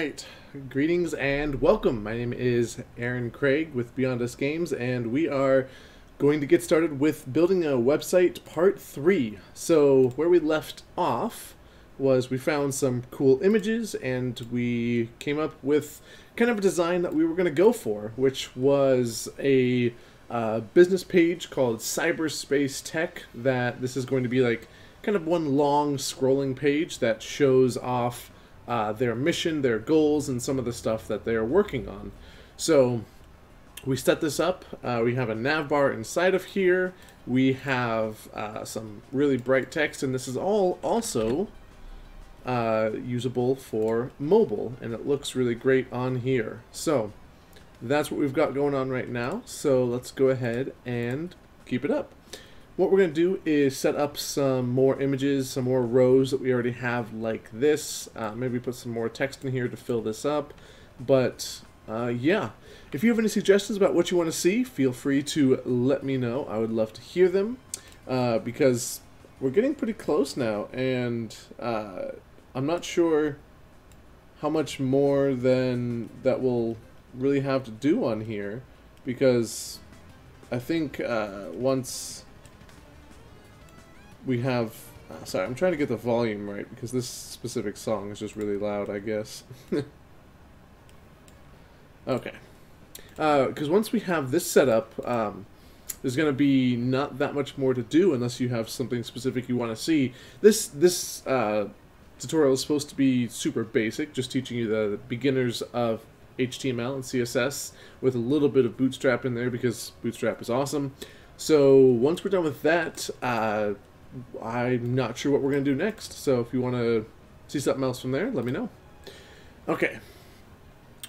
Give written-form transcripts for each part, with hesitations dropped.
Alright, greetings and welcome. My name is Aaron Craig with Beyond Us Games, and we are going to get started with building a website part 3. So where we left off was we found some cool images and we came up with kind of a design that we were going to go for, which was a business page called Cyberspace Tech. That this is going to be like kind of one long scrolling page that shows off their mission, their goals, and some of the stuff that they're working on. So we set this up. We have a nav bar inside of here. We have some really bright text, and this is all also usable for mobile, and it looks really great on here. So that's what we've got going on right now. So let's go ahead and keep it up. What we're going to do is set up some more images, some more rows that we already have like this. Maybe put some more text in here to fill this up. But yeah, if you have any suggestions about what you want to see, feel free to let me know. I would love to hear them because we're getting pretty close now, and I'm not sure how much more than that we'll really have to do on here, because I think once we have... sorry, I'm trying to get the volume right because this specific song is just really loud, I guess. Okay. Because once we have this set up, there's going to be not that much more to do unless you have something specific you want to see. This tutorial is supposed to be super basic, just teaching you the beginners of HTML and CSS with a little bit of Bootstrap in there because Bootstrap is awesome. So once we're done with that, I'm not sure what we're going to do next, so if you want to see something else from there, let me know. Okay,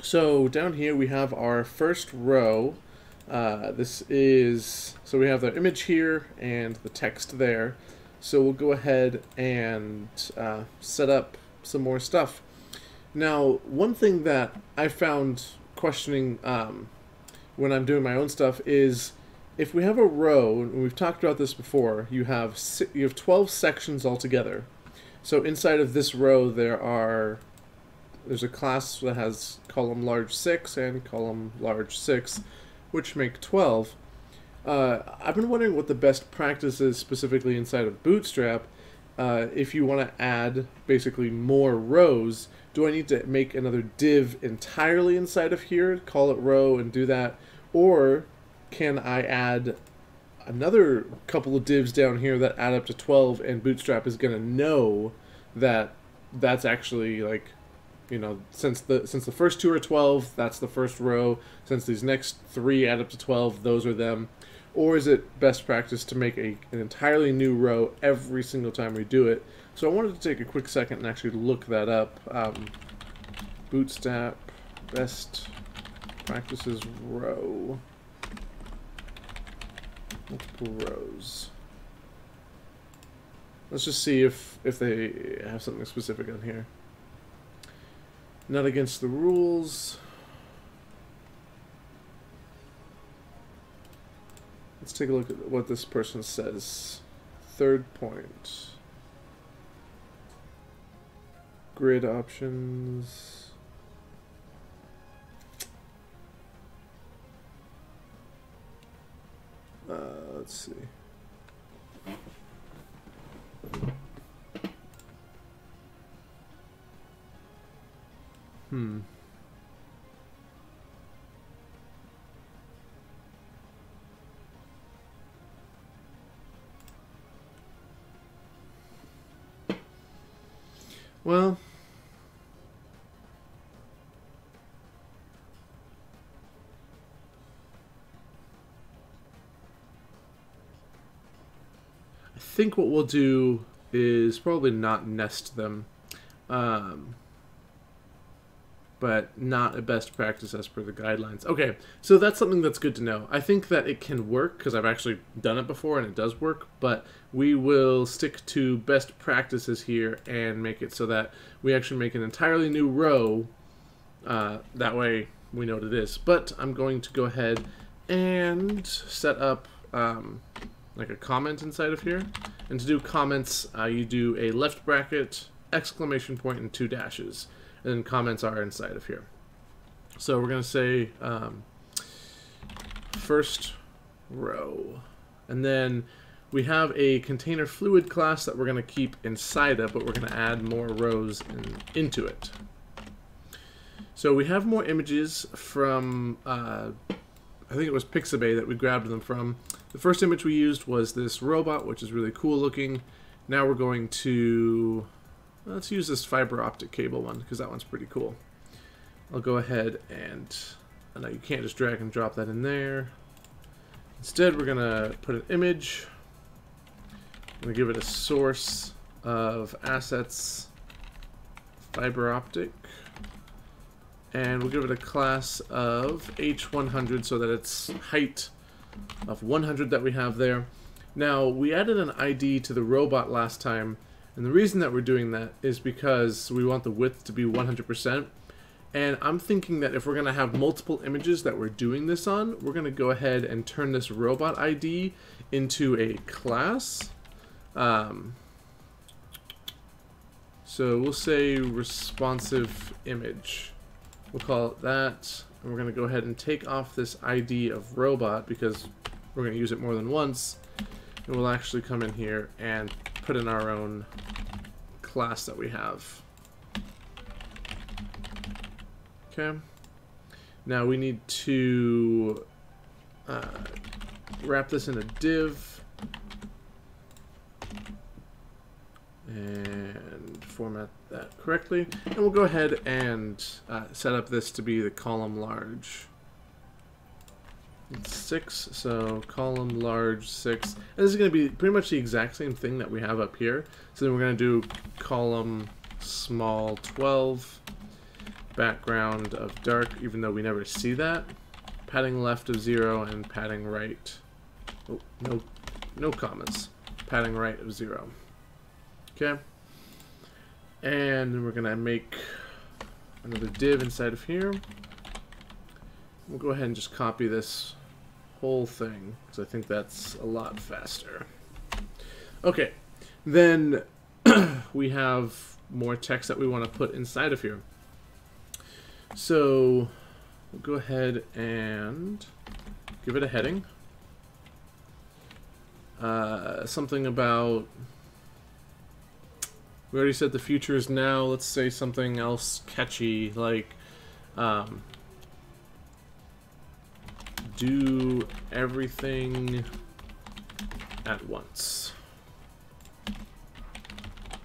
so down here we have our first row. This is, so we have the image here and the text there. So we'll go ahead and set up some more stuff. Now, one thing that I found questioning when I'm doing my own stuff is, if we have a row, and we've talked about this before, you have 12 sections altogether. So inside of this row there's a class that has column large 6 and column large 6, which make 12. I've been wondering what the best practice is specifically inside of Bootstrap. If you want to add basically more rows, do I need to make another div entirely inside of here, call it row and do that, or can I add another couple of divs down here that add up to 12, and Bootstrap is going to know that that's actually, like, you know, since the first two are 12, that's the first row. Since these next three add up to 12, those are them. Or is it best practice to make an entirely new row every single time we do it? So I wanted to take a quick second and actually look that up. Bootstrap best practices row. Multiple rows. Let's just see if they have something specific on here. Not against the rules. Let's take a look at what this person says. Third point. Grid options. Let's see. Well, I think what we'll do is probably not nest them, but not a best practice as per the guidelines. Okay, so that's something that's good to know. I think that it can work because I've actually done it before and it does work, but we will stick to best practices here and make it so that we actually make an entirely new row. That way we know what it is. But I'm going to go ahead and set up like a comment inside of here. And to do comments, you do a left bracket, exclamation point, and 2 dashes. and then comments are inside of here. So we're going to say first row, and then we have a container fluid class that we're going to keep inside of, but we're going to add more rows into it. So we have more images from, I think it was Pixabay that we grabbed them from. The first image we used was this robot, which is really cool looking. Now we're going to, let's use this fiber optic cable one, because that one's pretty cool. I'll go ahead and, I know you can't just drag and drop that in there. Instead, we're going to put an image. I'm going to give it a source of assets, fiber optic. And we'll give it a class of H100 so that it's height of 100 that we have there. Now, we added an ID to the robot last time, and the reason that we're doing that is because we want the width to be 100%. And I'm thinking that if we're going to have multiple images that we're doing this on, we're going to go ahead and turn this robot ID into a class. So we'll say responsive image. We'll call it that, and we're going to go ahead and take off this ID of robot because we're going to use it more than once, and we'll actually come in here and put in our own class that we have. Okay. Now we need to wrap this in a div and format that correctly, and we'll go ahead and set up this to be the column large. It's 6, so column large 6, and this is going to be pretty much the exact same thing that we have up here. So then we're going to do column small 12, background of dark, even though we never see that, padding left of 0, and padding right, oh, no commas, padding right of 0. Okay, and then we're going to make another div inside of here. We'll go ahead and just copy this whole thing, because I think that's a lot faster. Okay, then we have more text that we want to put inside of here. So we'll go ahead and give it a heading. Something about, we already said the future is now. Let's say something else catchy, like do everything at once.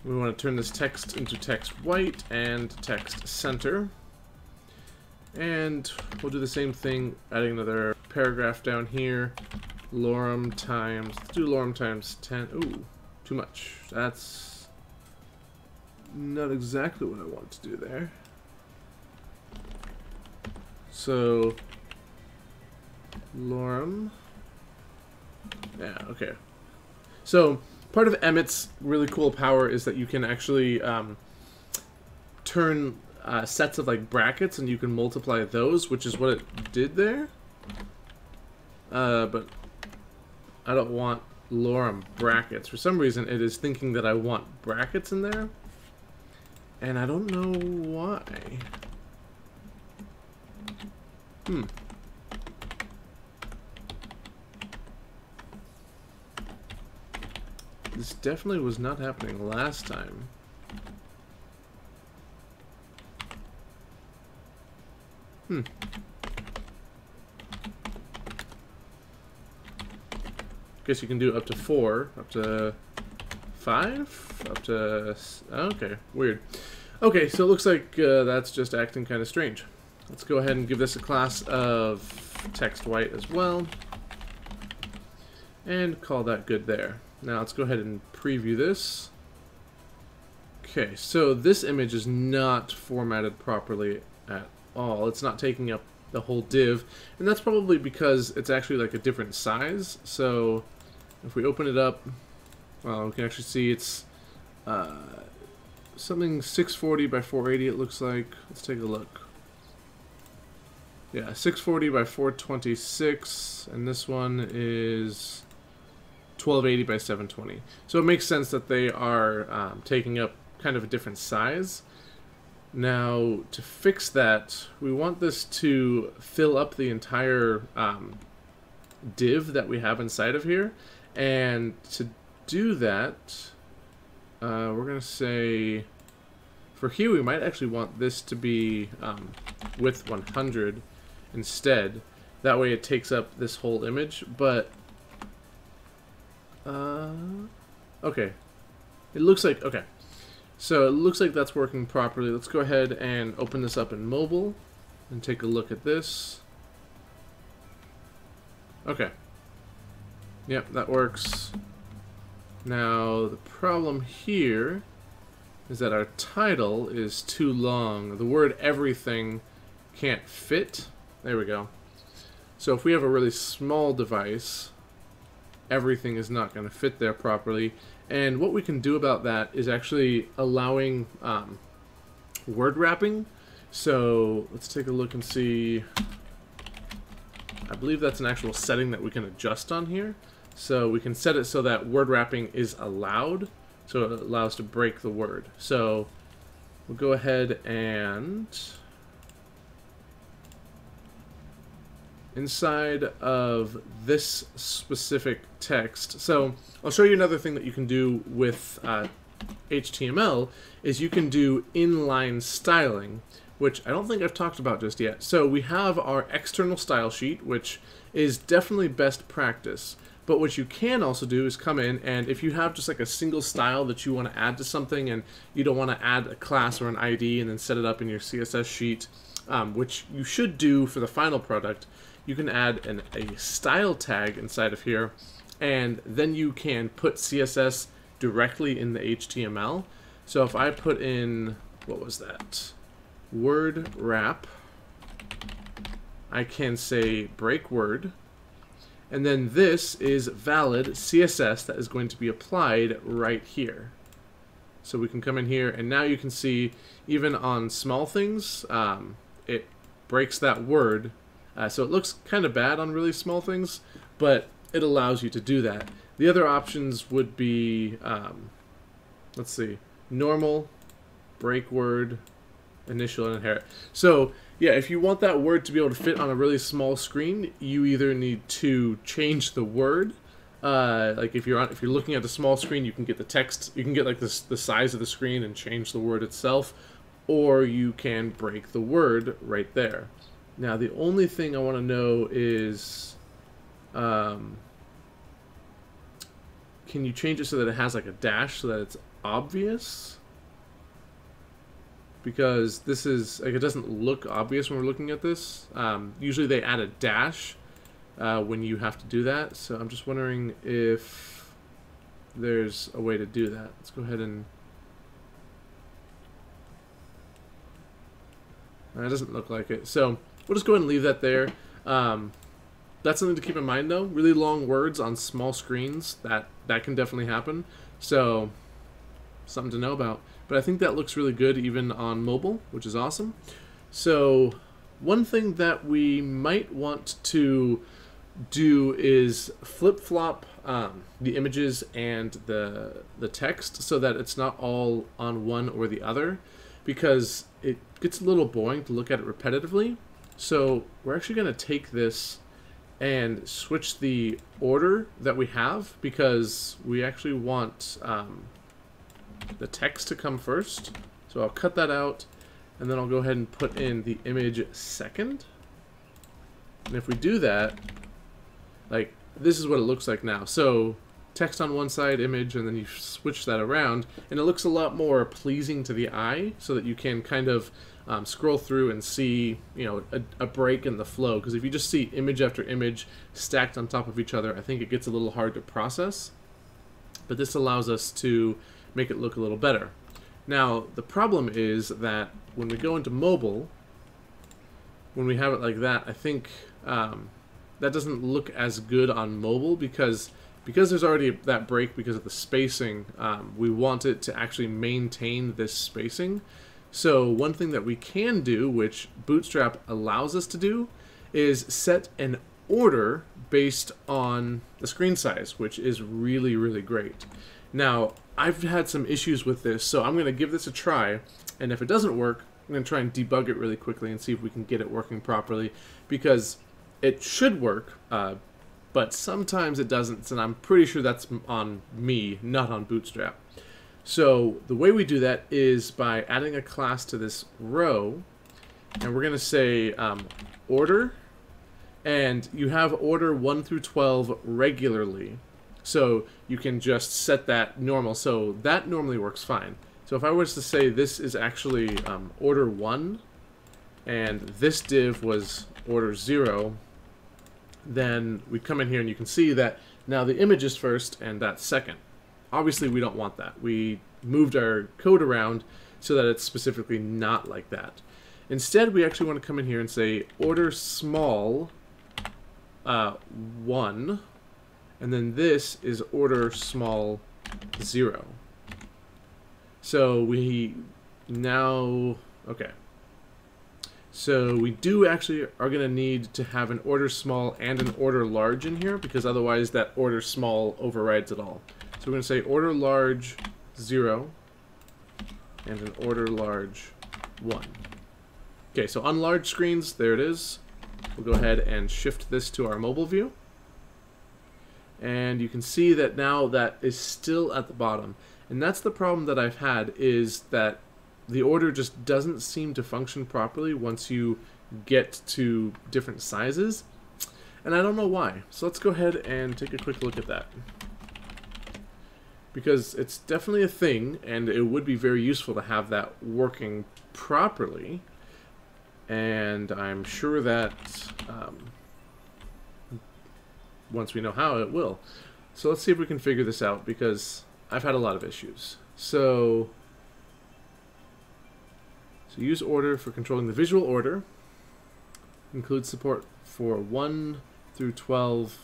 We want to turn this text into text white and text center. And we'll do the same thing, adding another paragraph down here. Lorem times, let's do lorem times 10. Ooh, too much. That's not exactly what I want to do there. So, lorem. Yeah, okay. So, part of Emmet's really cool power is that you can actually turn sets of like brackets, and you can multiply those, which is what it did there. But I don't want lorem brackets. For some reason, it is thinking that I want brackets in there, and I don't know why. This definitely was not happening last time. Guess you can do up to 4, up to 5, up to... Okay, weird. Okay, so it looks like that's just acting kind of strange. Let's go ahead and give this a class of text white as well, and call that good there. Now let's go ahead and preview this. Okay, so this image is not formatted properly at all. It's not taking up the whole div, and that's probably because it's actually like a different size. So if we open it up, well, we can actually see it's something 640 by 480 it looks like. Let's take a look. Yeah, 640 by 426, and this one is 1280 by 720. So it makes sense that they are taking up kind of a different size. Now, to fix that, we want this to fill up the entire div that we have inside of here. And to do that, we're going to say, for here we might actually want this to be width 100 instead. That way it takes up this whole image, but okay. It looks like, okay. So it looks like that's working properly. Let's go ahead and open this up in mobile and take a look at this. Okay. Yep, that works. Now, the problem here is that our title is too long. The word everything can't fit. There we go. So if we have a really small device, everything is not going to fit there properly. And what we can do about that is actually allowing word wrapping. So let's take a look and see. I believe that's an actual setting that we can adjust on here. So we can set it so that word wrapping is allowed. So it allows to break the word. So we'll go ahead and inside of this specific text. So I'll show you another thing that you can do with HTML is you can do inline styling, which I don't think I've talked about just yet. So we have our external style sheet, which is definitely best practice. But what you can also do is come in, and if you have just like a single style that you want to add to something and you don't want to add a class or an ID and then set it up in your CSS sheet, which you should do for the final product, you can add a style tag inside of here, and then you can put CSS directly in the HTML. So if I put in, what was that? Word wrap, I can say break word, and then this is valid CSS that is going to be applied right here. So we can come in here, and now you can see even on small things, it breaks that word. So it looks kind of bad on really small things, but it allows you to do that. The other options would be, let's see, normal, break word, initial, and inherit. So yeah, if you want that word to be able to fit on a really small screen, you either need to change the word. Like if you're looking at the small screen, you can get the text, you can get like the size of the screen and change the word itself, or you can break the word right there. Now, the only thing I want to know is, can you change it so that it has like a dash so that it's obvious? Because this is, like, it doesn't look obvious when we're looking at this. Usually they add a dash when you have to do that. So I'm just wondering if there's a way to do that. Let's go ahead and... It doesn't look like it. So we'll just go ahead and leave that there. That's something to keep in mind, though. Really long words on small screens, that can definitely happen. So something to know about. But I think that looks really good even on mobile, which is awesome. So one thing that we might want to do is flip-flop the images and the text so that it's not all on one or the other, because it gets a little boring to look at it repetitively. So we're actually going to take this and switch the order that we have, because we actually want the text to come first. So I'll cut that out, and then I'll go ahead and put in the image second. And if we do that, like, this is what it looks like now. So text on one side, image, and then you switch that around, and it looks a lot more pleasing to the eye, so that you can kind of scroll through and see, you know, a break in the flow. Because if you just see image after image stacked on top of each other, I think it gets a little hard to process. But this allows us to make it look a little better. Now, the problem is that when we go into mobile, when we have it like that, I think that doesn't look as good on mobile, because there's already that break because of the spacing. We want it to actually maintain this spacing. So one thing that we can do, which Bootstrap allows us to do, is set an order based on the screen size, which is really, really great. Now, I've had some issues with this, so I'm going to give this a try, and if it doesn't work, I'm going to try and debug it really quickly and see if we can get it working properly, because it should work, but sometimes it doesn't, and I'm pretty sure that's on me, not on Bootstrap. So the way we do that is by adding a class to this row, and we're going to say order, and you have order 1 through 12 regularly. So you can just set that normal. So that normally works fine. So if I was to say this is actually order 1, and this div was order 0, then we come in here and you can see that now the image is first and that's second. Obviously we don't want that. We moved our code around so that it's specifically not like that. Instead, we actually want to come in here and say order small 1, and then this is order small 0. So we now, okay. So we do actually are going to need to have an order small and an order large in here, because otherwise that order small overrides it all. So we're going to say order large 0 and an order large 1. Okay, so on large screens, there it is. We'll go ahead and shift this to our mobile view. And you can see that now that is still at the bottom. And that's the problem that I've had, is that the order just doesn't seem to function properly once you get to different sizes. And I don't know why. So let's go ahead and take a quick look at that, because it's definitely a thing, and it would be very useful to have that working properly. And I'm sure that once we know how, it will. So let's see if we can figure this out, because I've had a lot of issues. So use order for controlling the visual order. Includes support for 1 through 12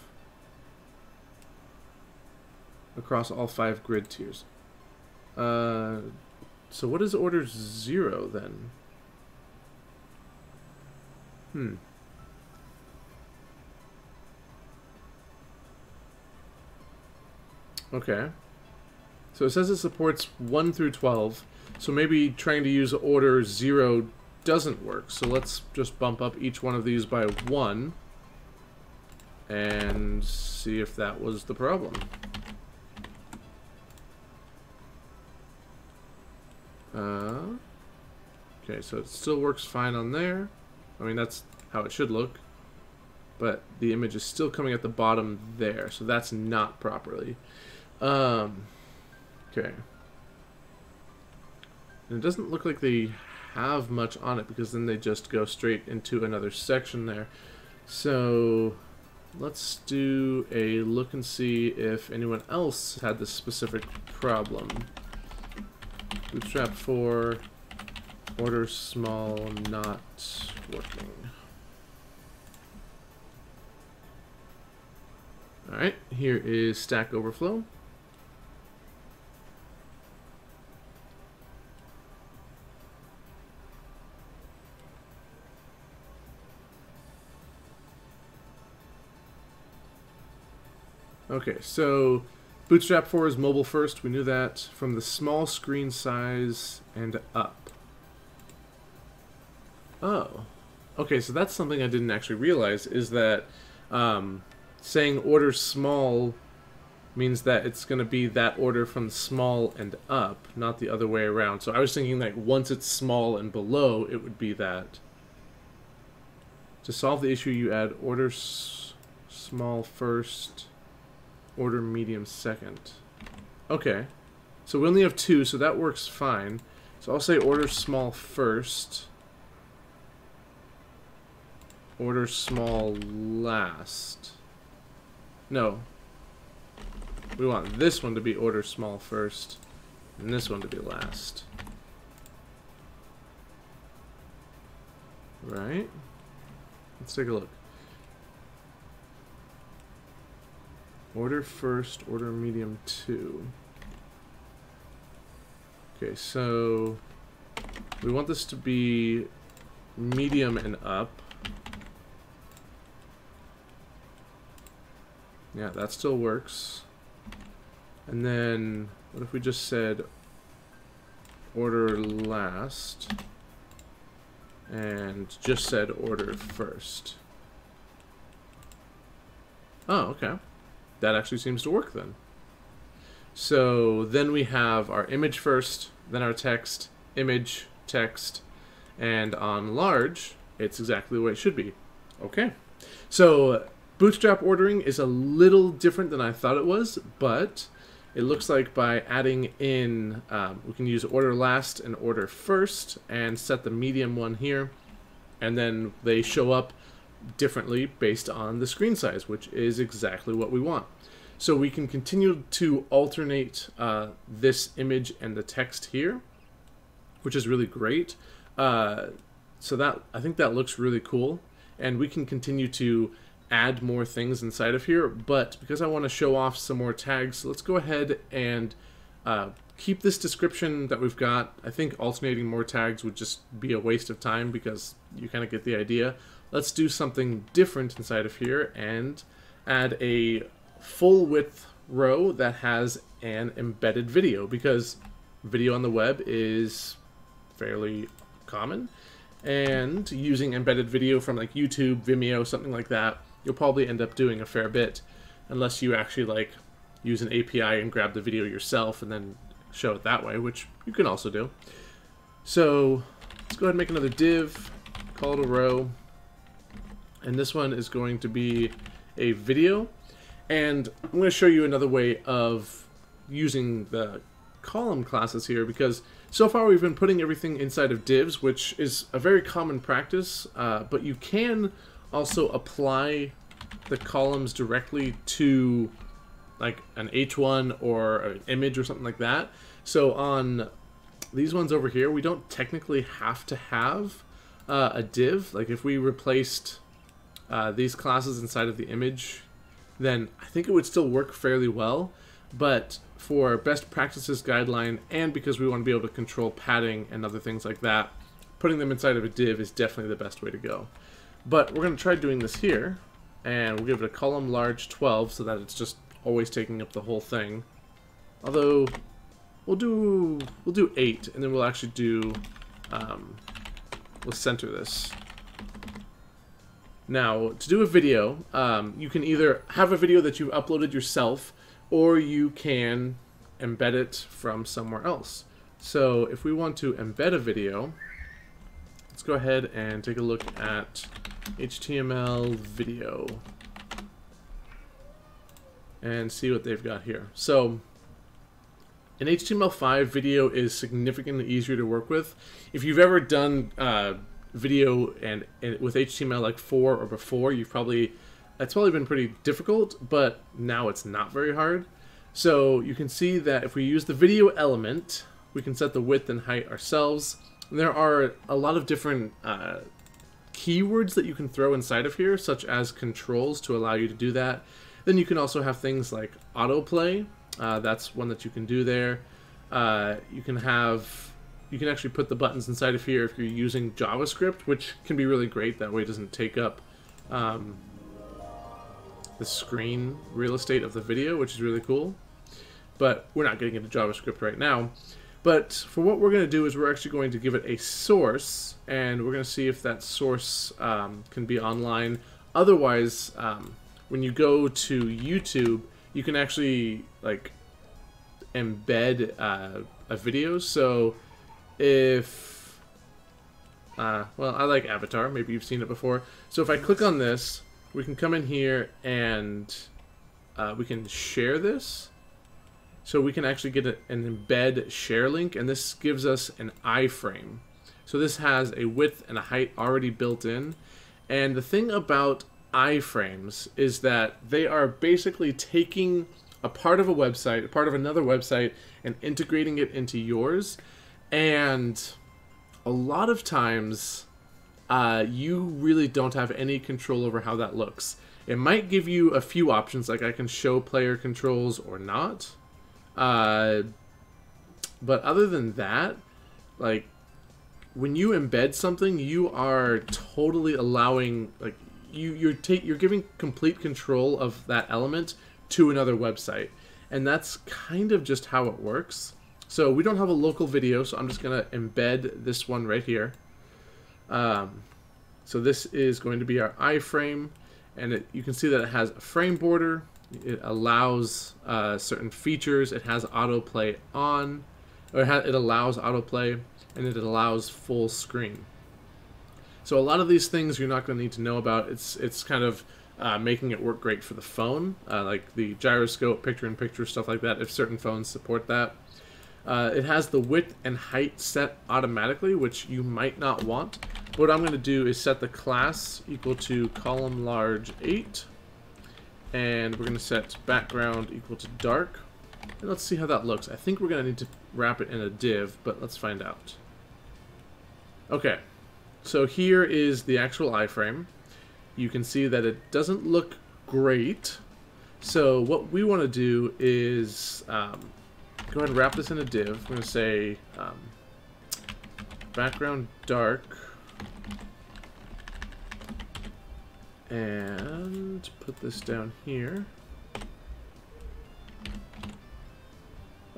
across all 5 grid tiers. So what is order 0 then? Okay. So it says it supports 1 through 12. So maybe trying to use order 0 doesn't work. So let's just bump up each one of these by 1 and see if that was the problem. Okay, so it still works fine on there. I mean, that's how it should look. But the image is still coming at the bottom there, so that's not properly. Okay. And it doesn't look like they have much on it, because then they just go straight into another section there. So let's do a look and see if anyone else had this specific problem. Bootstrap 4, order small, not working. Alright, here is Stack Overflow. Okay, so Bootstrap 4 is mobile first. We knew that from the small screen size and up. Oh. Okay, so that's something I didn't actually realize, is that saying order small means that it's going to be that order from small and up, not the other way around. So I was thinking like once it's small and below, it would be that. To solve the issue, you add order small first, order medium second. Okay, so we only have 2, so that works fine. So I'll say order small first, order small last. No, we want this one to be order small first and this one to be last. Right? Let's take a look. Order first, order medium 2. Okay, so we want this to be medium and up. Yeah, that still works. And then what if we just said order last? and just said order first. Oh, okay. That actually seems to work then. So then we have our image first, then our text, image, text, and on large, it's exactly the way it should be. Okay. So Bootstrap ordering is a little different than I thought it was, but it looks like by adding in, we can use order last and order first and set the medium one here, and then they show up differently based on the screen size, which is exactly what we want. So we can continue to alternate this image and the text here, which is really great. So that, I think that looks really cool, and we can continue to add more things inside of here, but because I want to show off some more tags, let's go ahead and keep this description that we've got. I think alternating more tags would just be a waste of time because you kind of get the idea. Let's do something different inside of here and add a full width row that has an embedded video, because video on the web is fairly common, and using embedded video from like YouTube, Vimeo, something like that, you'll probably end up doing a fair bit, unless you actually like use an API and grab the video yourself and then show it that way, which you can also do. So let's go ahead and make another div, call it a row, and this one is going to be a video. And I'm going to show you another way of using the column classes here, because so far we've been putting everything inside of divs, which is a very common practice, but you can also apply the columns directly to like an H1 or an image or something like that. So on these ones over here, we don't technically have to have a div. Like if we replaced these classes inside of the image, then I think it would still work fairly well. But for best practices guideline, and because we want to be able to control padding and other things like that, putting them inside of a div is definitely the best way to go. But we're going to try doing this here, and we'll give it a column large 12 so that it's just always taking up the whole thing. Although we'll do 8, and then we'll actually do we'll center this. Now, to do a video, you can either have a video that you've uploaded yourself, or you can embed it from somewhere else. So if we want to embed a video, let's go ahead and take a look at HTML video and see what they've got here. So in HTML5, video is significantly easier to work with. If you've ever done video and with HTML like 4 or before, that's probably been pretty difficult, but now it's not very hard. So you can see that if we use the video element, we can set the width and height ourselves. And there are a lot of different keywords that you can throw inside of here, such as controls to allow you to do that. Then you can also have things like autoplay. That's one that you can do there. You can actually put the buttons inside of here if you're using JavaScript, which can be really great. That way it doesn't take up the screen real estate of the video, which is really cool. But we're not getting into JavaScript right now. But for what we're going to do is we're actually going to give it a source, and we're going to see if that source can be online. Otherwise, when you go to YouTube, you can actually like embed a video. So if well, I like Avatar, maybe you've seen it before. So if I click on this, we can come in here and we can share this. So we can actually get an embed share link, and this gives us an iframe. So this has a width and a height already built in. And the thing about iframes is that they are basically taking a part of a website, a part of another website, and integrating it into yours. And a lot of times, you really don't have any control over how that looks. It might give you a few options, like I can show player controls or not. But other than that, like when you embed something, you are totally allowing, like you're giving complete control of that element to another website, and that's kind of just how it works. So we don't have a local video, so I'm just gonna embed this one right here. So this is going to be our iframe, and you can see that it has a frame border. It allows certain features. It has autoplay on, or it allows autoplay, and it allows full screen. So a lot of these things you're not going to need to know about. It's kind of making it work great for the phone, like the gyroscope, picture-in-picture, stuff like that, if certain phones support that. It has the width and height set automatically, which you might not want. What I'm going to do is set the class equal to column large 8, and we're going to set background equal to dark. And let's see how that looks. I think we're going to need to wrap it in a div, but let's find out. Okay, so here is the actual iframe. You can see that it doesn't look great. So what we want to do is go ahead and wrap this in a div. We're going to say background dark, and put this down here.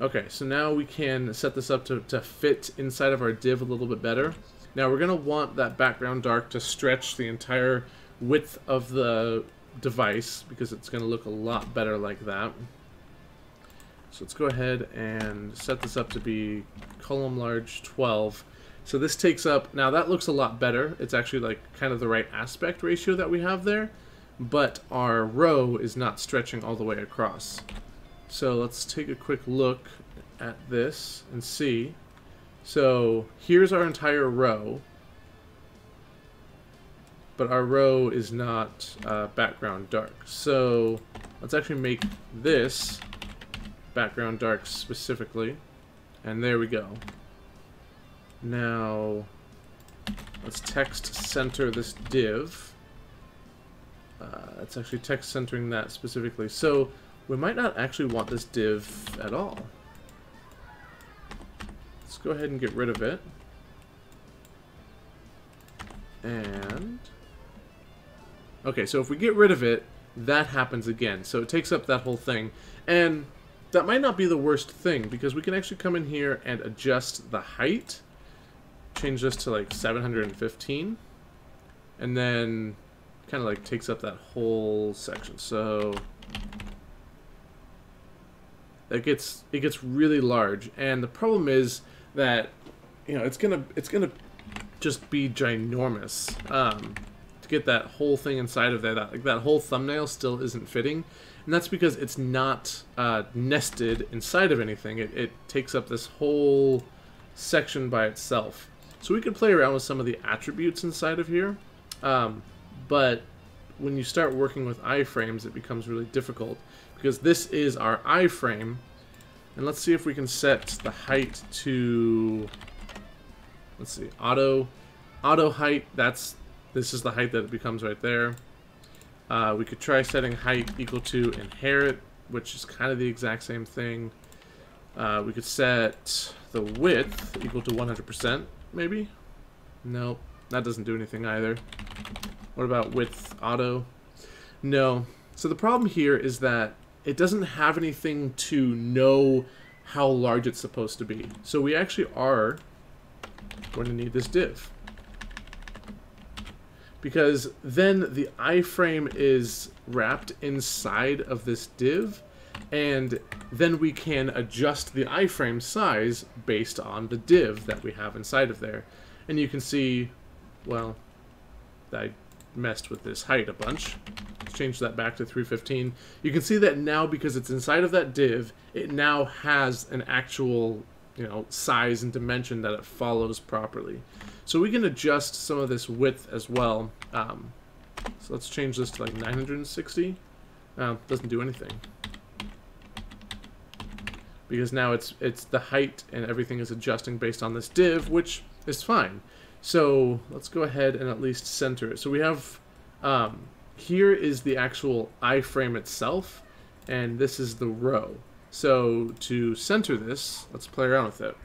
Okay, so now we can set this up to fit inside of our div a little bit better. Now we're going to want that background dark to stretch the entire width of the device, because it's going to look a lot better like that. So let's go ahead and set this up to be column large 12. So this takes up, now that looks a lot better. It's actually like kind of the right aspect ratio that we have there, but our row is not stretching all the way across. So let's take a quick look at this and see. So here's our entire row, but our row is not background dark. So let's actually make this background dark specifically, and there we go. Now let's text center this div. It's actually text centering that specifically. So we might not actually want this div at all. Let's go ahead and get rid of it. And okay, so if we get rid of it, that happens again. So it takes up that whole thing. And that might not be the worst thing, because we can actually come in here and adjust the height. Change this to like 715. And then kind of like takes up that whole section. So it gets really large. And the problem is that, you know, it's gonna just be ginormous. To get that whole thing inside of there, that whole thumbnail still isn't fitting. And that's because it's not nested inside of anything. It takes up this whole section by itself. So we could play around with some of the attributes inside of here. But when you start working with iframes, it becomes really difficult, because this is our iframe. And let's see if we can set the height to, let's see, auto height. This is the height that it becomes right there. We could try setting height equal to inherit, which is kind of the exact same thing. We could set the width equal to 100%, maybe? Nope, that doesn't do anything either. What about width auto? No. So the problem here is that it doesn't have anything to know how large it's supposed to be. So we actually are going to need this div, because then the iframe is wrapped inside of this div, and then we can adjust the iframe size based on the div that we have inside of there. And you can see, well, I messed with this height a bunch. Let's change that back to 315. You can see that now, because it's inside of that div, it now has an actual, you know, size and dimension that it follows properly. So we can adjust some of this width as well. So let's change this to like 960. Doesn't do anything, because now it's the height and everything is adjusting based on this div, which is fine. So let's go ahead and at least center it. So we have, here is the actual iframe itself, and this is the row. So to center this, let's play around with it.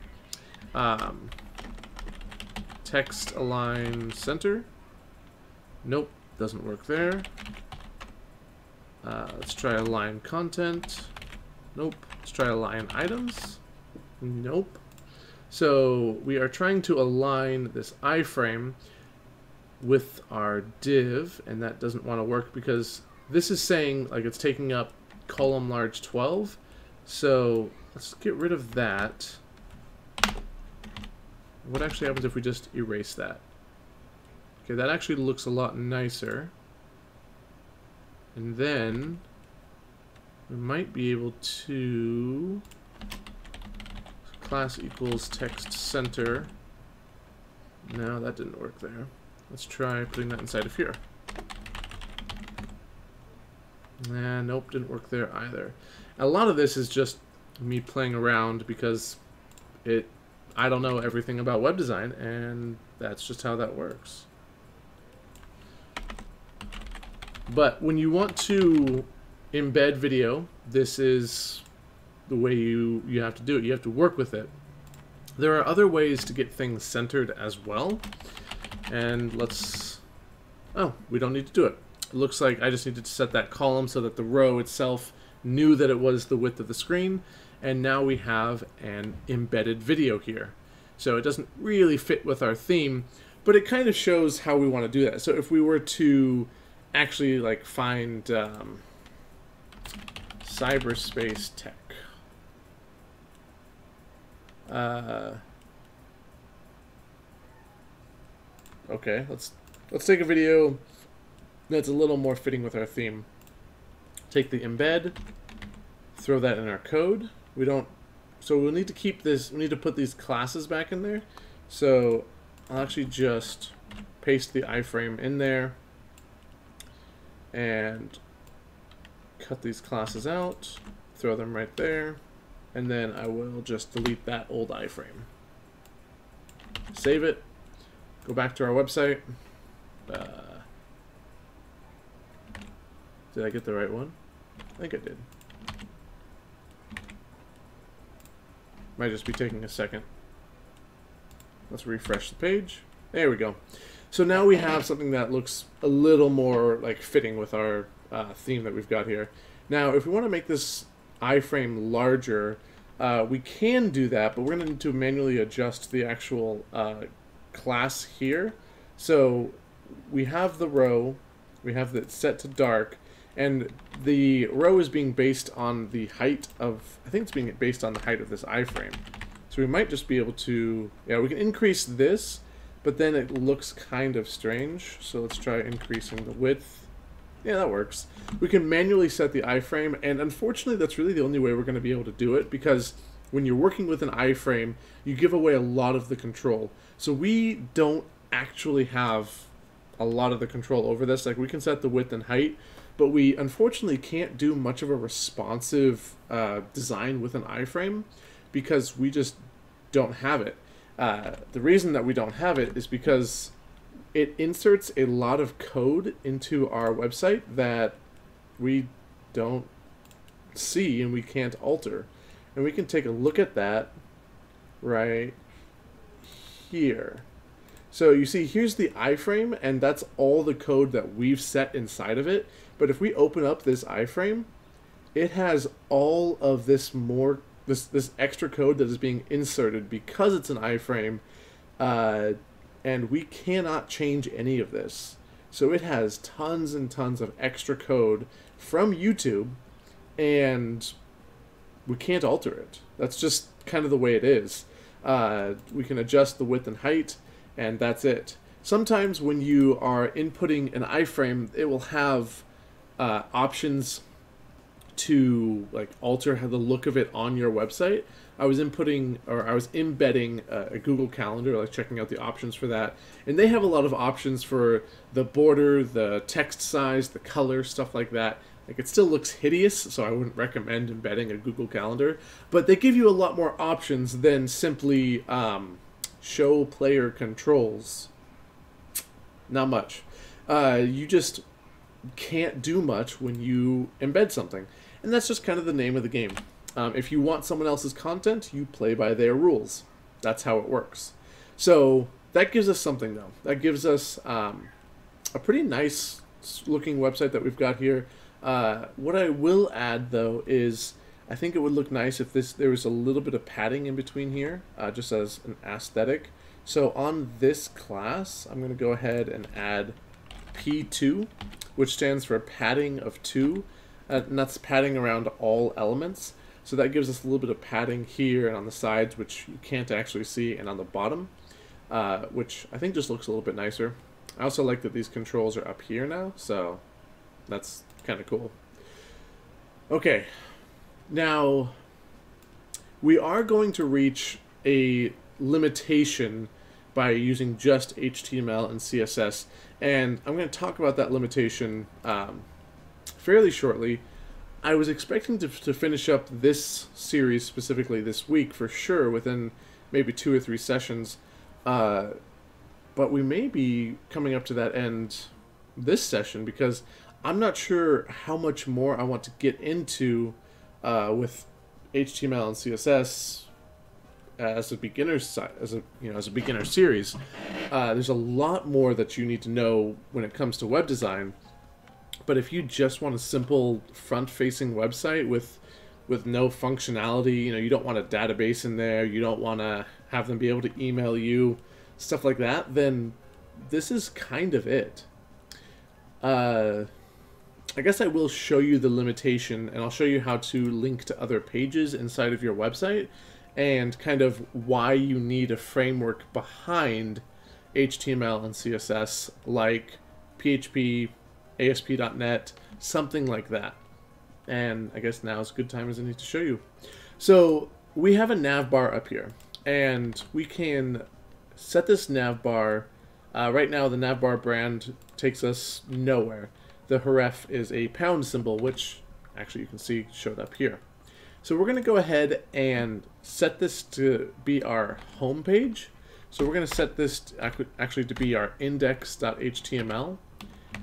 Text align center. Nope, doesn't work there. Let's try align content. Nope. Let's try align items. Nope. So we are trying to align this iframe, with our div, and that doesn't want to work because this is saying like it's taking up column large 12. So let's get rid of that. What actually happens if we just erase that? Okay, that actually looks a lot nicer. And then we might be able to class equals text center. No, that didn't work there. Let's try putting that inside of here. Nah, nope, didn't work there either. A lot of this is just me playing around because I don't know everything about web design, and that's just how that works. But when you want to embed video, this is the way you have to do it. You have to work with it. There are other ways to get things centered as well. And we don't need to do it. It looks like I just needed to set that column so that the row itself knew that it was the width of the screen. And now we have an embedded video here. So it doesn't really fit with our theme, but it kind of shows how we want to do that. So if we were to actually like find cyberspace tech. Okay, let's take a video that's a little more fitting with our theme. Take the embed, throw that in our code. So we'll need to keep this, we need to put these classes back in there. So I'll actually just paste the iframe in there and cut these classes out, throw them right there, and then I will just delete that old iframe. Save it, go back to our website. Did I get the right one? I think I did. Might just be taking a second. Let's refresh the page. There we go. So now we have something that looks a little more like fitting with our theme that we've got here. Now, if we want to make this iframe larger, we can do that, but we're going to need to manually adjust the actual class here. So we have the row, we have it set to dark, and the row is being based on the height of, I think it's being based on the height of this iframe. So we might just be able to, yeah, we can increase this, but then it looks kind of strange. So let's try increasing the width. Yeah, that works. We can manually set the iframe, and unfortunately that's really the only way we're going to be able to do it, because when you're working with an iframe, you give away a lot of the control. So we don't actually have a lot of the control over this. Like, we can set the width and height, but we unfortunately can't do much of a responsive design with an iframe because we just don't have it. The reason that we don't have it is because it inserts a lot of code into our website that we don't see and we can't alter. And we can take a look at that right here. So you see, here's the iframe, and that's all the code that we've set inside of it. But if we open up this iframe, it has all of this this extra code that is being inserted because it's an iframe, and we cannot change any of this. So it has tons and tons of extra code from YouTube, and we can't alter it. That's just kind of the way it is. We can adjust the width and height, and that's it. Sometimes when you are inputting an iframe, it will have options to like alter how the look of it on your website. I was embedding a Google Calendar, like checking out the options for that, and they have a lot of options for the border, the text size, the color, stuff like that. Like, it still looks hideous, so I wouldn't recommend embedding a Google Calendar, but they give you a lot more options than simply show player controls. Not much. You just can't do much when you embed something, and that's just kind of the name of the game. If you want someone else's content, you play by their rules. That's how it works. So that gives us something, though. That gives us a pretty nice looking website that we've got here. What I will add, though, is I think it would look nice if there was a little bit of padding in between here, just as an aesthetic. So on this class, I'm going to go ahead and add P2, which stands for padding of 2, and that's padding around all elements. So that gives us a little bit of padding here and on the sides, which you can't actually see, and on the bottom, which I think just looks a little bit nicer. I also like that these controls are up here now, so that's kind of cool. Okay, now we are going to reach a limitation by using just HTML and CSS, and I'm going to talk about that limitation fairly shortly. I was expecting to finish up this series specifically this week for sure, within maybe 2 or 3 sessions, but we may be coming up to that end this session because I'm not sure how much more I want to get into with HTML and CSS as a beginner as a beginner series. There's a lot more that you need to know when it comes to web design. But if you just want a simple front-facing website with no functionality, you don't want a database in there, you don't want to have them be able to email you, stuff like that, then this is kind of it. I guess I will show you the limitation, and I'll show you how to link to other pages inside of your website, and kind of why you need a framework behind HTML and CSS like PHP, ASP.NET, something like that. And I guess now is a good time as I need to show you. So we have a nav bar up here, and we can set this nav bar. Right now the nav bar brand takes us nowhere. The href is a pound symbol, which actually you can see showed up here. So we're going to go ahead and set this to be our home page. So we're going to set this actually to be our index.html.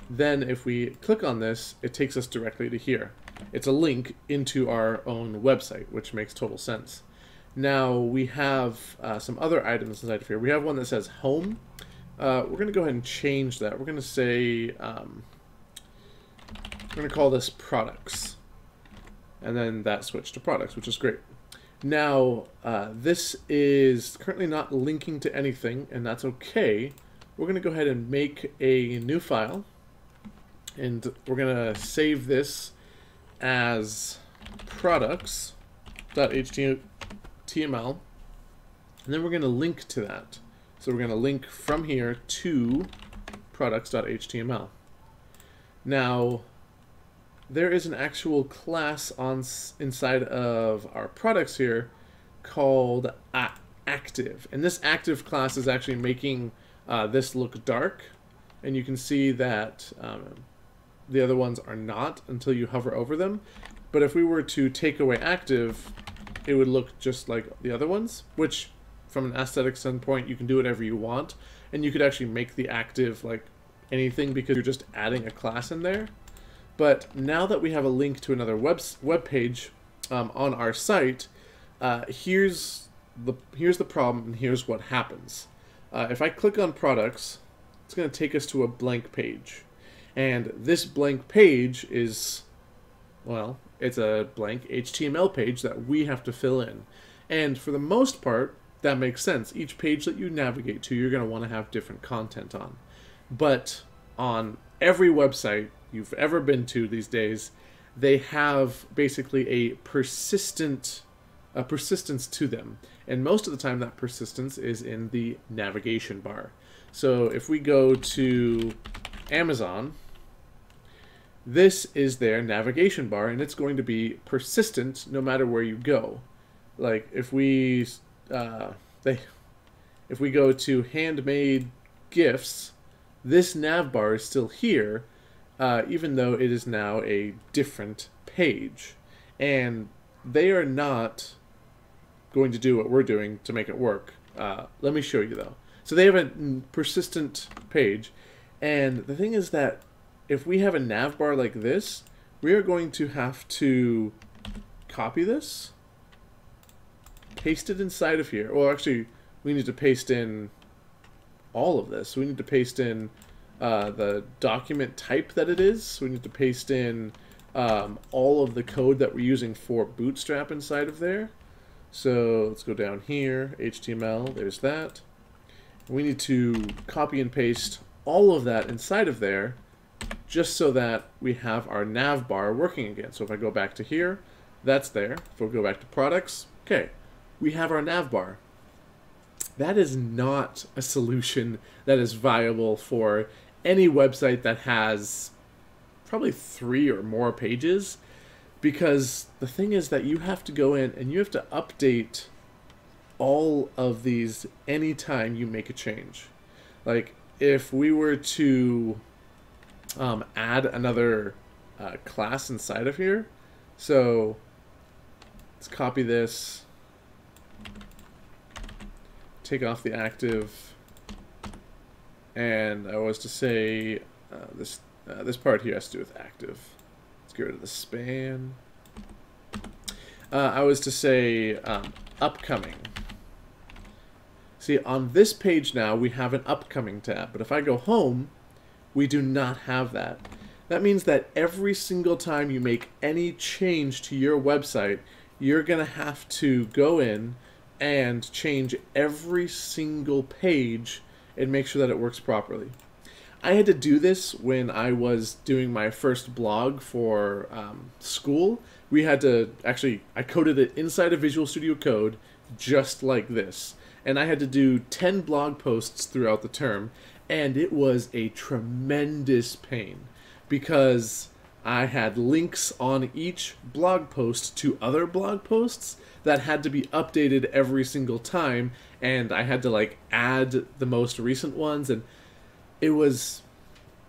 Then if we click on this, it takes us directly to here. It's a link into our own website, which makes total sense. Now we have some other items inside of here. We have one that says home. We're going to go ahead and change that. We're going to say, we're going to call this products. And then that switched to products, which is great. Now, this is currently not linking to anything, and that's okay. We're going to go ahead and make a new file. And we're going to save this as products.html, and then we're going to link to that. So we're going to link from here to products.html. Now, there is an actual class inside of our products here called active, and this active class is actually making this look dark, and you can see that the other ones are not until you hover over them. But if we were to take away active, it would look just like the other ones, which from an aesthetic standpoint, you can do whatever you want, and you could actually make the active like anything because you're just adding a class in there. But now that we have a link to another web page on our site, here's the problem, and here's what happens. If I click on products, it's going to take us to a blank page. And this blank page is, well, it's a blank HTML page that we have to fill in. And for the most part, that makes sense. Each page that you navigate to, you're going to want to have different content on. But on every website you've ever been to these days, they have basically a persistence to them. And most of the time that persistence is in the navigation bar. So if we go to Amazon, this is their navigation bar, and it's going to be persistent no matter where you go. Like if we if we go to handmade gifts, this nav bar is still here, even though it is now a different page. And they are not going to do what we're doing to make it work. Let me show you though. So they have a persistent page, and the thing is that if we have a nav bar like this, we are going to have to copy this, paste it inside of here. Well, actually, we need to paste in all of this. We need to paste in the document type that it is. We need to paste in all of the code that we're using for Bootstrap inside of there. So let's go down here, HTML, there's that. We need to copy and paste all of that inside of there just so that we have our nav bar working again. So if I go back to here, that's there. If we go back to products, okay, we have our nav bar. That is not a solution that is viable for any website that has probably 3 or more pages, because the thing is that you have to go in and you have to update all of these anytime you make a change. Like if we were to add another class inside of here, so let's copy this, take off the active, and I was to say this part here has to do with active. Let's get rid of the span. I was to say upcoming. See, on this page now we have an upcoming tab, but if I go home, we do not have that. That means that every single time you make any change to your website, you're going to have to go in and change every single page and make sure that it works properly. I had to do this when I was doing my first blog for school. We had to I coded it inside of Visual Studio Code just like this. And I had to do 10 blog posts throughout the term, and it was a tremendous pain because I had links on each blog post to other blog posts that had to be updated every single time, and I had to like add the most recent ones, and it was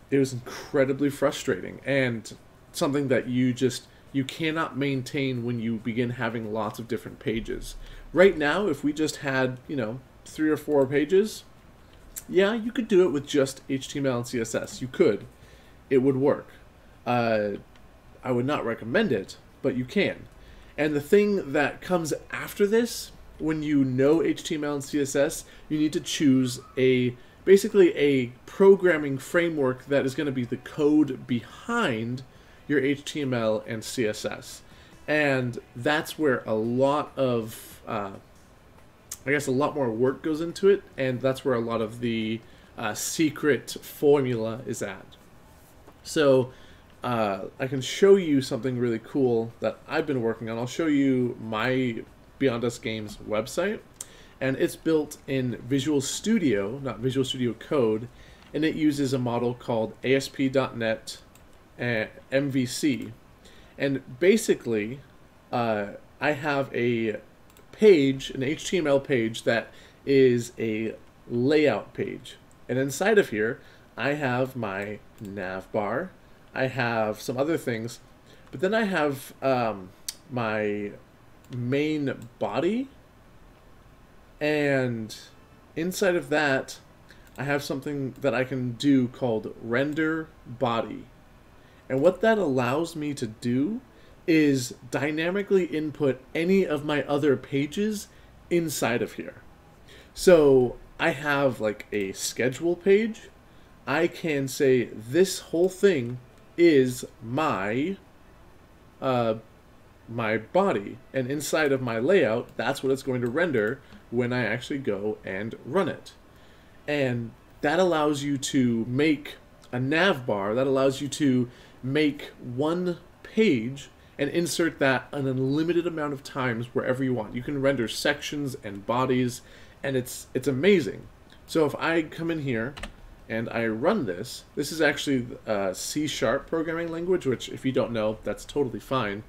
incredibly frustrating and something that you cannot maintain when you begin having lots of different pages. Right now, if we just had, 3 or 4 pages, yeah, you could do it with just HTML and CSS. You could. It would work. I would not recommend it, but you can. And the thing that comes after this, when you know HTML and CSS, you need to choose basically a programming framework that is going to be the code behind your HTML and CSS. And that's where a lot of, a lot more work goes into it, and that's where a lot of the secret formula is at. So I can show you something really cool that I've been working on. I'll show you my Beyond Us Games website, and it's built in Visual Studio, not Visual Studio Code, and it uses a model called ASP.NET MVC. And basically, I have a page, an HTML page that is a layout page. And inside of here, I have my nav bar, I have some other things, but then I have my main body, and inside of that, I have something that I can do called render body. And what that allows me to do is dynamically input any of my other pages inside of here. So I have like a schedule page. I can say this whole thing is my my body, and inside of my layout, that's what it's going to render when I actually go and run it. And that allows you to make a nav bar, that allows you to make one page and insert that an unlimited amount of times wherever you want. You can render sections and bodies, and it's amazing. So if I come in here and I run this is actually a C# programming language, which if you don't know, that's totally fine.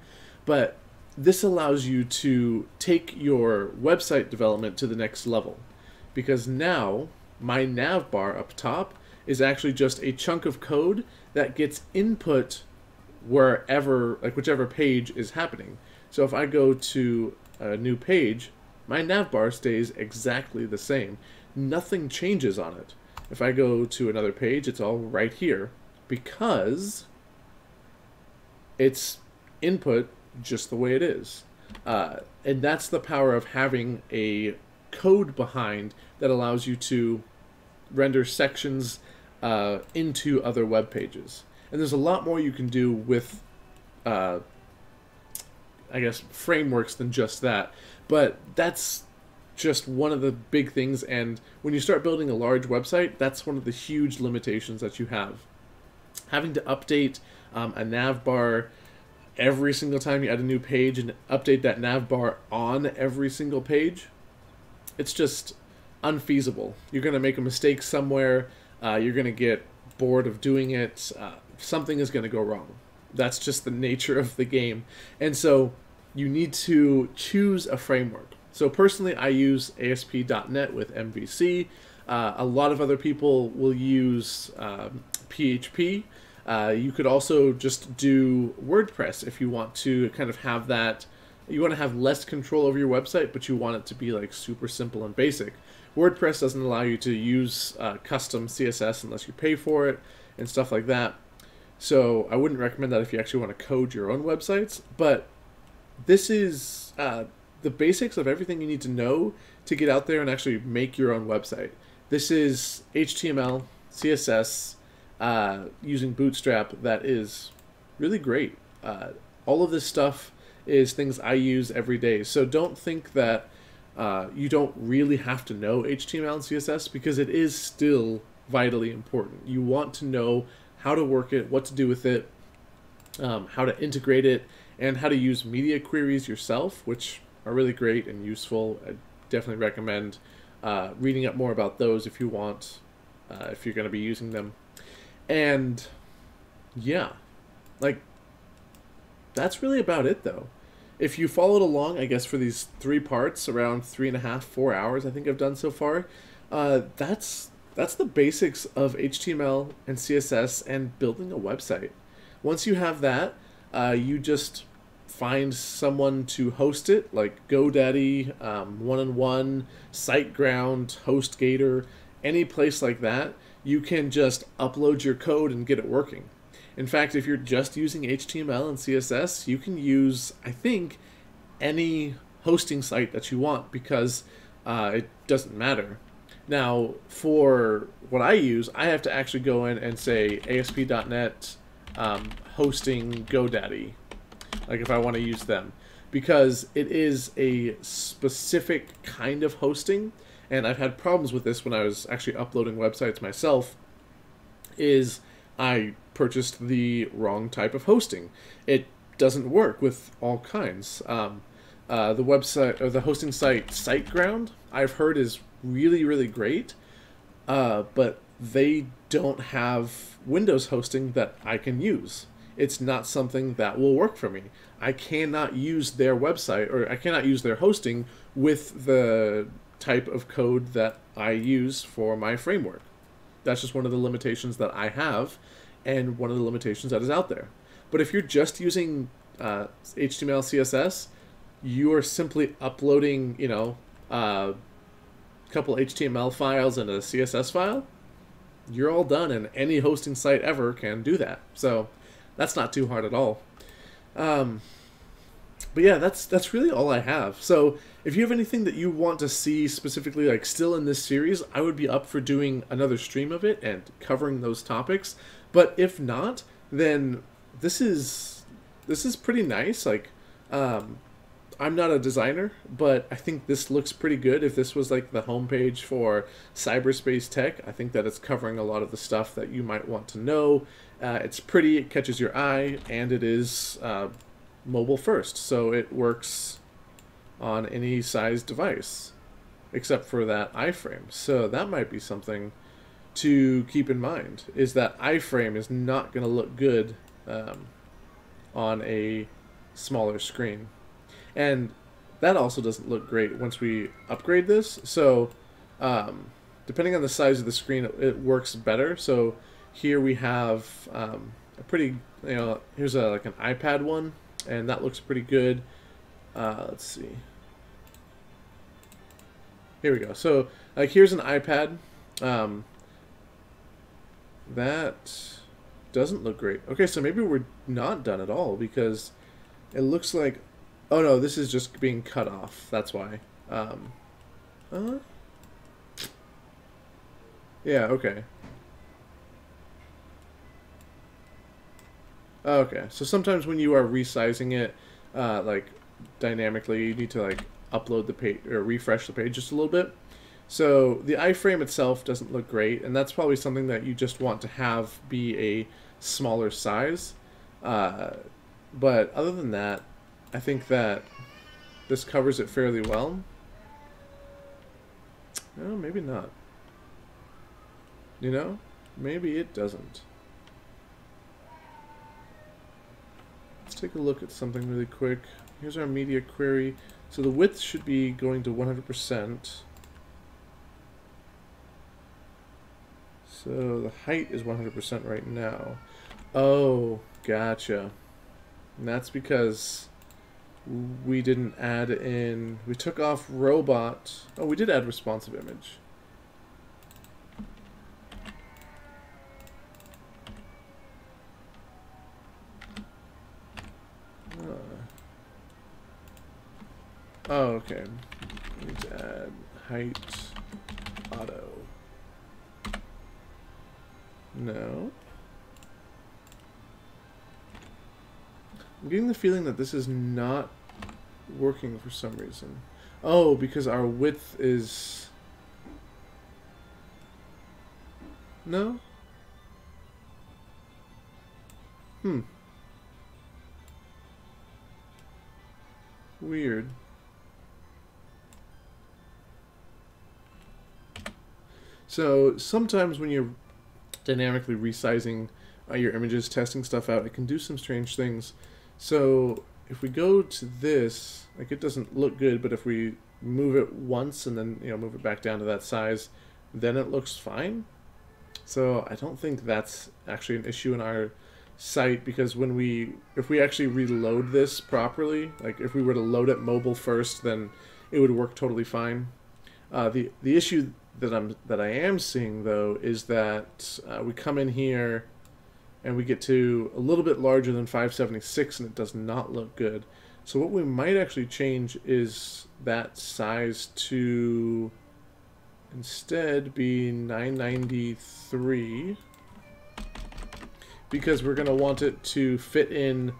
But this allows you to take your website development to the next level, because now my nav bar up top is actually just a chunk of code that gets input wherever, like whichever page is happening. So if I go to a new page, my nav bar stays exactly the same. Nothing changes on it. If I go to another page, it's all right here because it's input just the way it is. And that's the power of having a code behind that allows you to render sections into other web pages. And there's a lot more you can do with, I guess, frameworks than just that. But that's just one of the big things. And when you start building a large website, that's one of the huge limitations that you have. Having to update a nav bar every single time you add a new page and update that nav bar on every single page, it's just unfeasible. You're going to make a mistake somewhere. You're going to get bored of doing it. Something is going to go wrong. That's just the nature of the game. And so you need to choose a framework. So personally, I use ASP.NET with MVC. A lot of other people will use PHP. You could also just do WordPress if you want to kind of have that. You want to have less control over your website, but you want it to be like super simple and basic. WordPress doesn't allow you to use custom CSS unless you pay for it and stuff like that. So I wouldn't recommend that if you actually want to code your own websites. But this is the basics of everything you need to know to get out there and actually make your own website. This is HTML, CSS, using Bootstrap that is really great. All of this stuff is things I use every day. So don't think that you don't really have to know HTML and CSS, because it is still vitally important. You want to know how to work it, what to do with it, how to integrate it, and how to use media queries yourself, which are really great and useful. I definitely recommend reading up more about those if you want, if you're going to be using them. And yeah, like, that's really about it though. If you followed along, I guess for these 3 parts, around 3.5, 4 hours I think I've done so far, that's the basics of HTML and CSS and building a website. Once you have that, you just find someone to host it, like GoDaddy, 1&1, SiteGround, HostGator, any place like that. You can just upload your code and get it working. In fact, if you're just using HTML and CSS, you can use, I think, any hosting site that you want, because it doesn't matter. Now, for what I use, I have to actually go in and say ASP.NET hosting GoDaddy, like if I want to use them, because it is a specific kind of hosting, and I've had problems with this when I was actually uploading websites myself, is I purchased the wrong type of hosting. It doesn't work with all kinds. The website, or the hosting site SiteGround, I've heard is really, really great, but they don't have Windows hosting that I can use. It's not something that will work for me. I cannot use their website, or I cannot use their hosting with the type of code that I use for my framework. That's just one of the limitations that I have, and one of the limitations that is out there. But if you're just using HTML, CSS, you are simply uploading, you know, a couple HTML files and a CSS file. You're all done, and any hosting site ever can do that. So that's not too hard at all. But yeah, that's really all I have. So if you have anything that you want to see specifically, like still in this series, I would be up for doing another stream of it and covering those topics. But if not, then this is pretty nice. Like, I'm not a designer, but I think this looks pretty good. If this was like the homepage for cyberspace tech, I think that it's covering a lot of the stuff that you might want to know. It's pretty, it catches your eye, and it is mobile first, so it works on any size device except for that iframe. So that might be something to keep in mind, is that iframe is not going to look good on a smaller screen. And that also doesn't look great once we upgrade this. So depending on the size of the screen, it works better. So here we have a pretty, you know, here's like an iPad one, and that looks pretty good. Let's see. Here we go. So like here's an iPad. That doesn't look great. Okay, so maybe we're not done at all, because it looks like, oh no, this is just being cut off. That's why. Yeah, okay. Okay, so sometimes when you are resizing it, like dynamically, you need to like upload the page or refresh the page just a little bit. So the iframe itself doesn't look great, and that's probably something that you just want to have be a smaller size. But other than that, I think that this covers it fairly well. No, maybe not. You know, maybe it doesn't. Let's take a look at something really quick. Here's our media query. So the width should be going to 100%. So the height is 100% right now. Oh, gotcha. And that's because we didn't add in... We took off robot. Oh, we did add responsive image. Oh, okay. We need to add height auto. No. I'm getting the feeling that this is not working for some reason. Oh, because our width is... No? Weird. So sometimes when you're dynamically resizing your images, testing stuff out, it can do some strange things. So if we go to this, like, it doesn't look good, but if we move it once and then, you know, move it back down to that size, then it looks fine. So I don't think that's actually an issue in our site, because when if we actually reload this properly, like if we were to load it mobile first, then it would work totally fine. The issue that I am seeing though is that we come in here and we get to a little bit larger than 576 and it does not look good. So what we might actually change is that size to instead be 993, because we're going to want it to fit in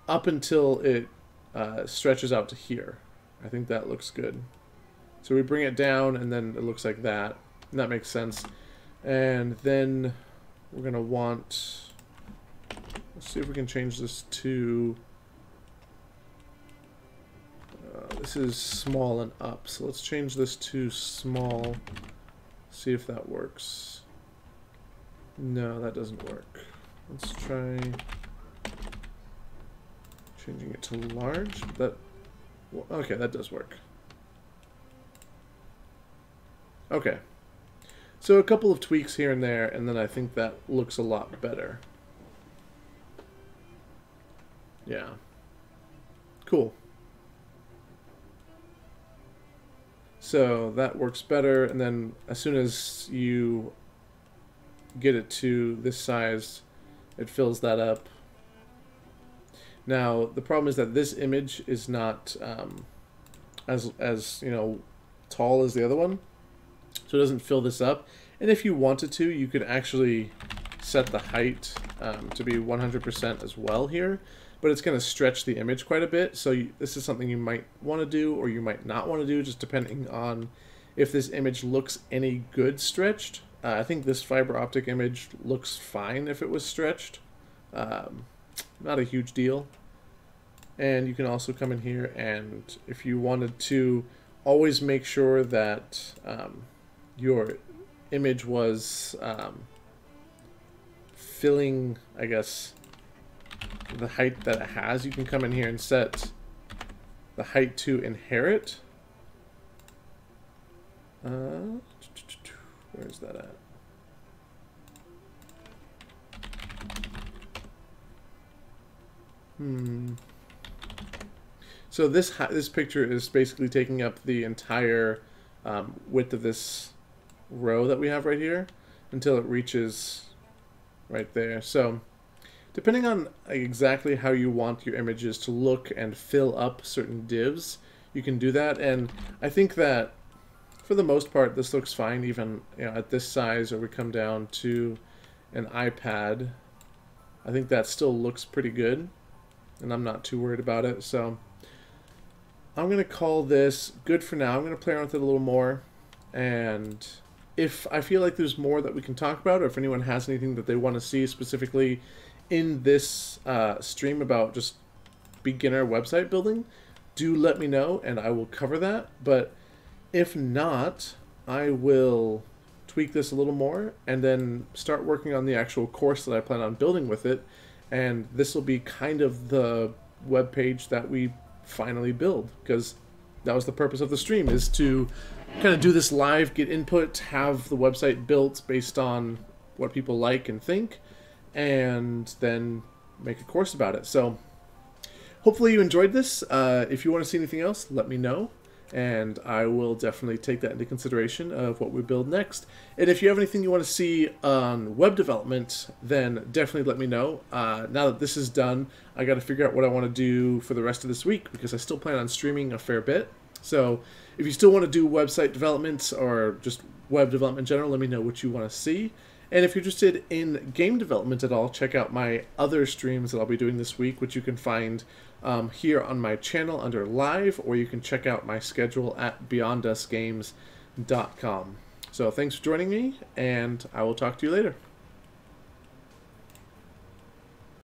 up until it stretches out to here. I think that looks good. So we bring it down and then it looks like that. And that makes sense. And then we're going to want... Let's see if we can change this to... this is small and up. So let's change this to small. See if that works. No, that doesn't work. Let's try changing it to large. That... Well, okay, that does work. Okay. So a couple of tweaks here and there, and then I think that looks a lot better. Yeah. Cool. So that works better, and then as soon as you get it to this size, it fills that up. Now, the problem is that this image is not as you know, tall as the other one, so it doesn't fill this up. And if you wanted to, you could actually set the height to be 100% as well here, but it's going to stretch the image quite a bit. So this is something you might want to do, or you might not want to do, just depending on if this image looks any good stretched. I think this fiber optic image looks fine if it was stretched. Not a huge deal. And you can also come in here, and if you wanted to, always make sure that your image was filling, I guess, the height that it has. You can come in here and set the height to inherit. Where is that at? So this picture is basically taking up the entire width of this row that we have right here until it reaches right there. So depending on exactly how you want your images to look and fill up certain divs, you can do that. And I think that for the most part this looks fine, even, you know, at this size, or we come down to an iPad. I think that still looks pretty good, and I'm not too worried about it. So I'm going to call this good for now. I'm going to play around with it a little more, and if I feel like there's more that we can talk about, or if anyone has anything that they want to see specifically in this stream about just beginner website building, do let me know and I will cover that. But if not, I will tweak this a little more and then start working on the actual course that I plan on building with it, and this will be kind of the web page that we finally build, because that was the purpose of the stream, is to kind of do this live, get input, have the website built based on what people like and think, and then make a course about it. So hopefully you enjoyed this. If you want to see anything else, let me know, and I will definitely take that into consideration of what we build next. And if you have anything you want to see on web development, then definitely let me know. Now that this is done, I got to figure out what I want to do for the rest of this week, because I still plan on streaming a fair bit. So if you still want to do website development or just web development in general, let me know what you want to see. And if you're interested in game development at all, check out my other streams that I'll be doing this week, which you can find here on my channel under live, or you can check out my schedule at beyondusgames.com. So thanks for joining me, and I will talk to you later.